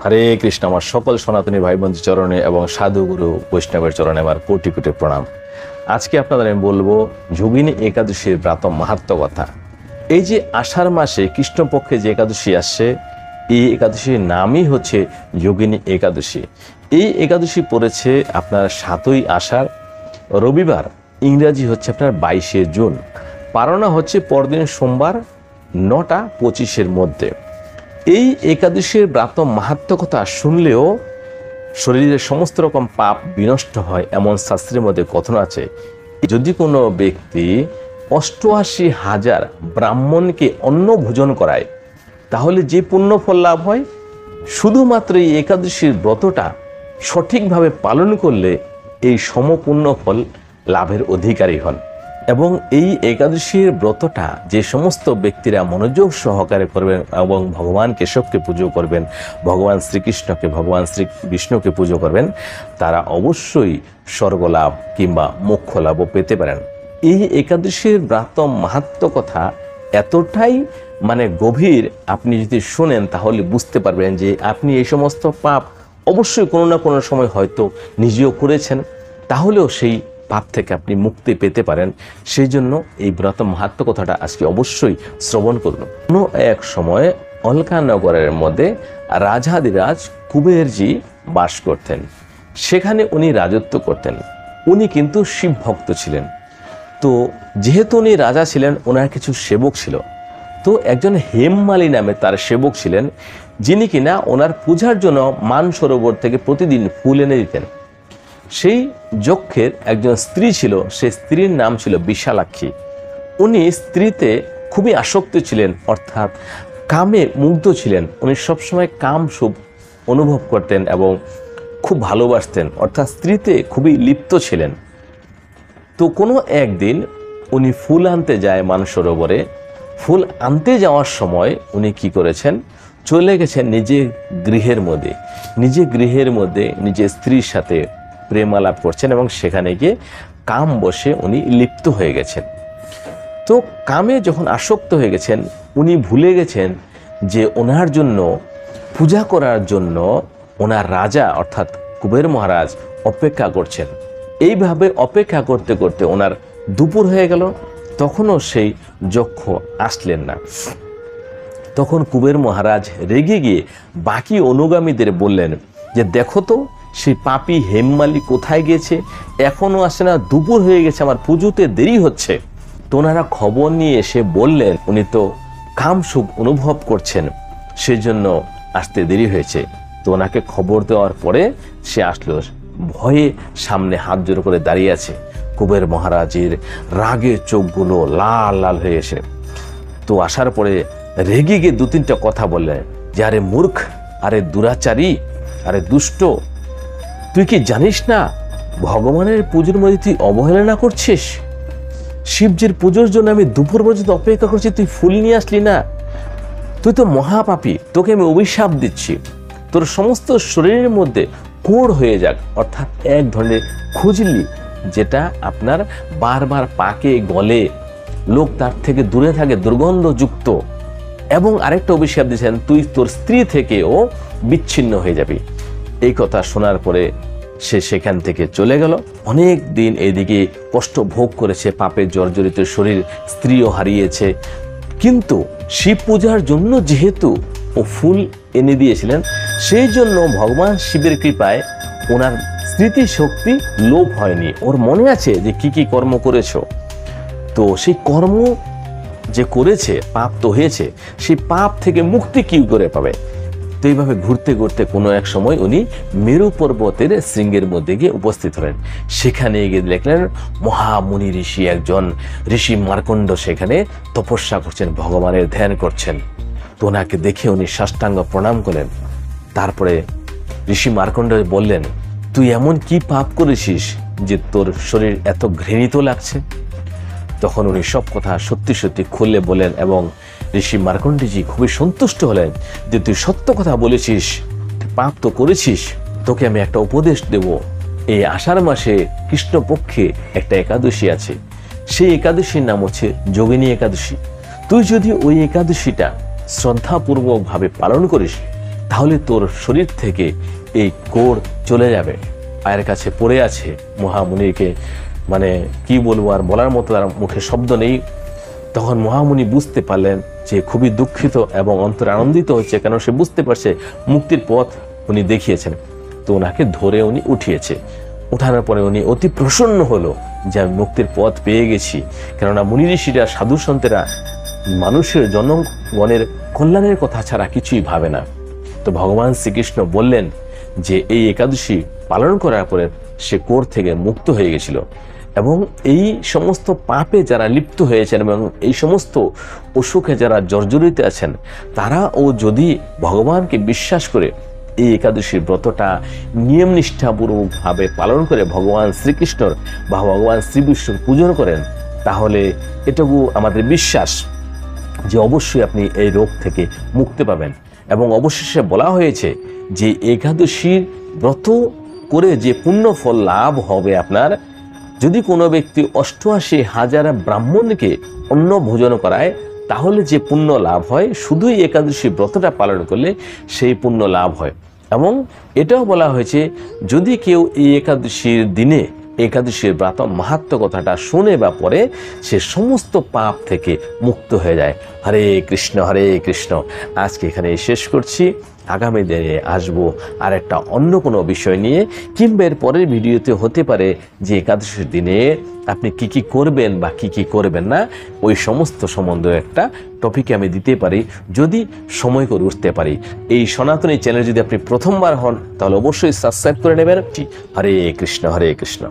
হরে কৃষ্ণ। আমার সকল সনাতনী ভাই বন্ধু চরণে এবং সাধুগুরু বৈষ্ণবের চরণে আমার কোটি কোটি প্রণাম। আজকে আপনাদের আমি বলবো যোগিনী একাদশীর ব্রত মাহাত্ম্য কথা। এই যে আষাঢ় মাসে কৃষ্ণপক্ষে যে একাদশী আসছে, এই একাদশীর নামই হচ্ছে যোগিনী একাদশী। এই একাদশী পড়েছে আপনার 7ই আষাঢ়, রবিবার, ইংরাজি হচ্ছে আপনার 22শে জুন, পারনা হচ্ছে পরদিন সোমবার 9টা 25-এর মধ্যে। এই একাদশীর ব্রত মাহাত্ম্য কথা শুনলেও শরীরের সমস্ত রকম পাপ বিনষ্ট হয় এমন শাস্ত্রের মধ্যে কথন আছে। যদি কোনো ব্যক্তি 88,000 ব্রাহ্মণকে অন্ন ভোজন করায়, তাহলে যে পুণ্যফল লাভ হয়, শুধুমাত্র এই একাদশীর ব্রতটা সঠিকভাবে পালন করলে এই সমপুণ্য ফল লাভের অধিকারী হন। এবং এই একাদশীর ব্রতটা যে সমস্ত ব্যক্তিরা মনোযোগ সহকারে করবেন এবং ভগবান কেশবকে পুজো করবেন, ভগবান শ্রীকৃষ্ণকে, ভগবান শ্রী বিষ্ণুকে পুজো করবেন, তারা অবশ্যই স্বর্গলাভ কিংবা মোক্ষ লাভও পেতে পারেন। এই একাদশীর ব্রত মাহাত্ম্য কথা এতটাই গভীর, আপনি যদি শোনেন তাহলে বুঝতে পারবেন যে আপনি এই সমস্ত পাপ অবশ্যই কোনো না কোনো সময় হয়তো নিজেও করেছেন, তাহলেও সেই পাপ থেকে আপনি মুক্তি পেতে পারেন। সেই জন্য এই ব্রত মাহাত্ম্য কথাটা আজকে অবশ্যই শ্রবণ করুন। কোনো এক সময় অলকানগরের মধ্যে রাজাধিরাজ কুবেরজি বাস করতেন। সেখানে উনি রাজত্ব করতেন। উনি কিন্তু শিব ভক্ত ছিলেন। তো যেহেতু উনি রাজা ছিলেন, ওনার কিছু সেবক ছিল। তো একজন হেমমালী নামে তার সেবক ছিলেন, যিনি কিনা ওনার পূজার জন্য মানসরোবর থেকে প্রতিদিন ফুল এনে দিতেন। সেই যক্ষের একজন স্ত্রী ছিল, সেই স্ত্রীর নাম ছিল বিশালাক্ষী। উনি স্ত্রীতে খুবই আসক্ত ছিলেন, অর্থাৎ কামে মুগ্ধ ছিলেন। উনি সবসময় কাম সুখ অনুভব করতেন এবং খুব ভালোবাসতেন, অর্থাৎ স্ত্রীতে খুবই লিপ্ত ছিলেন। তো কোনো একদিন উনি ফুল আনতে যায় মানসরোবরে। ফুল আনতে যাওয়ার সময় উনি কি করেছেন, চলে গেছেন নিজের গৃহের মধ্যে। নিজের স্ত্রীর সাথে প্রেম আলাপ করছেন এবং সেখানে গিয়ে কাম বসে উনি লিপ্ত হয়ে গেছেন। তো কামে যখন আসক্ত হয়ে গেছেন, উনি ভুলে গেছেন যে ওনার জন্য পূজা করার জন্য ওনার রাজা অর্থাৎ কুবের মহারাজ অপেক্ষা করছেন। এইভাবে অপেক্ষা করতে করতে ওনার দুপুর হয়ে গেল, তখনও সেই যক্ষ আসলেন না। তখন কুবের মহারাজ রেগে গিয়ে বাকি অনুগামীদের বললেন যে দেখো তো সেই পাপী হেমমালী কোথায় গেছে, এখনো আসে না, দুপুর হয়ে গেছে, আমার পুজোতে দেরি হচ্ছে। তো ওনারা খবর নিয়ে এসে বললেন উনি তো কাম সুখ অনুভব করছেন, সেই জন্য আসতে দেরি হয়েছে। তো ওনাকে খবর দেওয়ার পরে সে আসলো, ভয়ে সামনে হাত জোড় করে দাঁড়িয়ে আছে। কুবের মহারাজের রাগে চোখগুলো লাল লাল হয়ে এসে, তো আসার পরে রেগে গিয়ে 2-3টা কথা বললেন যে আরে মূর্খ, আরে দুরাচারী, আরে দুষ্ট, তুই কি জানিস না ভগবানের পুজোর মধ্যে তুই অবহেলনা করছিস? শিবজির পুজোর জন্য আমি দুপুর পর্যন্ত অপেক্ষা করছি, তুই ফুল নিয়ে আসলি না, তুই তো মহাপাপী, তোকে আমি অভিশাপ দিচ্ছি, তোর সমস্ত শরীরের মধ্যে কোড় হয়ে যাক, অর্থাৎ এক ধরনের খুজলি, যেটা আপনার বারবার পাকে গলে, লোক তার থেকে দূরে থাকে, দুর্গন্ধযুক্ত। এবং আরেকটা অভিশাপ দিয়েছেন, তুই তোর স্ত্রী থেকেও বিচ্ছিন্ন হয়ে যাবি। এই কথা শোনার পরে সে সেখান থেকে চলে গেল। অনেক দিন এইদিকে কষ্ট ভোগ করেছে, পাপে জর্জরিত শরীর, স্ত্রীও হারিয়েছে। কিন্তু শিব পূজার জন্য যেহেতু ও ফুল এনে দিয়েছিলেন, সেই জন্য ভগবান শিবের কৃপায় ওনার স্মৃতিশক্তি লোপ হয়নি। ওর মনে আছে যে কি কি কর্ম করেছো। তো সেই কর্ম যে করেছে, পাপ তো হয়েছে, সেই পাপ থেকে মুক্তি কি করে পাবে? তো এইভাবে ঘুরতে ঘুরতে কোনো এক সময় উনি মেরু পর্বতের শৃঙ্গের মধ্যে গিয়ে উপস্থিত হলেন। সেখানে গিয়ে দেখলেন মহামুনি ঋষি, একজন ঋষি মার্কণ্ড সেখানে তপস্যা করছেন, ভগবানের ধ্যান করছেন। তো ওনাকে দেখে উনি সাষ্টাঙ্গ প্রণাম করলেন। তারপরে ঋষি মার্কণ্ড বললেন, তুই এমন কি পাপ করেছিস যে তোর শরীর এত ঘৃণিত লাগছে? তখন উনি সব কথা সত্যি সত্যি খুলে বলেন এবং ঋষি মার্কণ্ডেয়জি খুবই সন্তুষ্ট হলেন যে তুই সত্য কথা বলেছিস, পাপ তো করেছিস, তোকে আমি একটা উপদেশ দেব। এই আষাঢ় মাসে কৃষ্ণপক্ষে একটা একাদশী আছে, সেই একাদশীর নাম হচ্ছে যোগিনী একাদশী। তুই যদি ওই একাদশীটা শ্রদ্ধাপূর্বকভাবে পালন করিস, তাহলে তোর শরীর থেকে এই কোর চলে যাবে। পায়ের কাছে পড়ে আছে মহামুনিকে, মানে কি বলবো, আর বলার মতো তার মুখে শব্দ নেই। তখন মহামুনি বুঝতে পারলেন যে খুবই দুঃখিত এবং অন্তরে আনন্দিত হচ্ছে, কেন সে বুঝতে পারছে মুক্তির পথ উনি দেখিয়েছেন। তো ওনাকে ধরে উনি উঠিয়েছে। উঠানোর পরে উনি অতি প্রসন্ন হলো যে আমি মুক্তির পথ পেয়ে গেছি। কেননা মুনি ঋষিরা, সাধু সন্তেরা মানুষের জনগণের কল্যাণের কথা ছাড়া কিছুই ভাবে না। তো ভগবান শ্রীকৃষ্ণ বললেন যে এই একাদশী পালন করার পরে সে কোর থেকে মুক্ত হয়ে গেছিল। এবং এই সমস্ত পাপে যারা লিপ্ত হয়েছেন এবং এই সমস্ত অসুখে যারা জর্জরিত আছেন, তারাও যদি ভগবানকে বিশ্বাস করে এই একাদশীর ব্রতটা নিয়ম নিষ্ঠাপূর্বকভাবে পালন করে ভগবান শ্রীকৃষ্ণর বা ভগবান শ্রী বিষ্ণুর পূজন করেন, তাহলে এটুকু আমাদের বিশ্বাস যে অবশ্যই আপনি এই রোগ থেকে মুক্তি পাবেন। এবং অবশেষে বলা হয়েছে যে একাদশীর ব্রত করে যে পুণ্য ফল লাভ হবে আপনার, যদি কোনো ব্যক্তি 88,000 ব্রাহ্মণকে অন্ন ভোজন করায়, তাহলে যে পুণ্য লাভ হয় শুধুই একাদশী ব্রতটা পালন করলে সেই পুণ্য লাভ হয়। এবং এটাও বলা হয়েছে যদি কেউ এই একাদশীর দিনে একাদশীর ব্রত মাহাত্ম্য কথাটা শুনে বা পড়ে, সে সমস্ত পাপ থেকে মুক্ত হয়ে যায়। হরে কৃষ্ণ হরে কৃষ্ণ। আজকে এখানে শেষ করছি। আগামী দিনে আসবো আর একটা অন্য কোনো বিষয় নিয়ে, কিংবা এর পরের ভিডিওতে হতে পারে যে একাদশীর দিনে আপনি কি কি করবেন বা কি কি করবেন না, ওই সমস্ত সম্বন্ধে একটা টপিকে আমি দিতে পারি, যদি সময় করে উঠতে পারি। এই সনাতনী চ্যানেল যদি আপনি প্রথমবার হন, তাহলে অবশ্যই সাবস্ক্রাইব করে নেবেন। হরে কৃষ্ণ হরে কৃষ্ণ।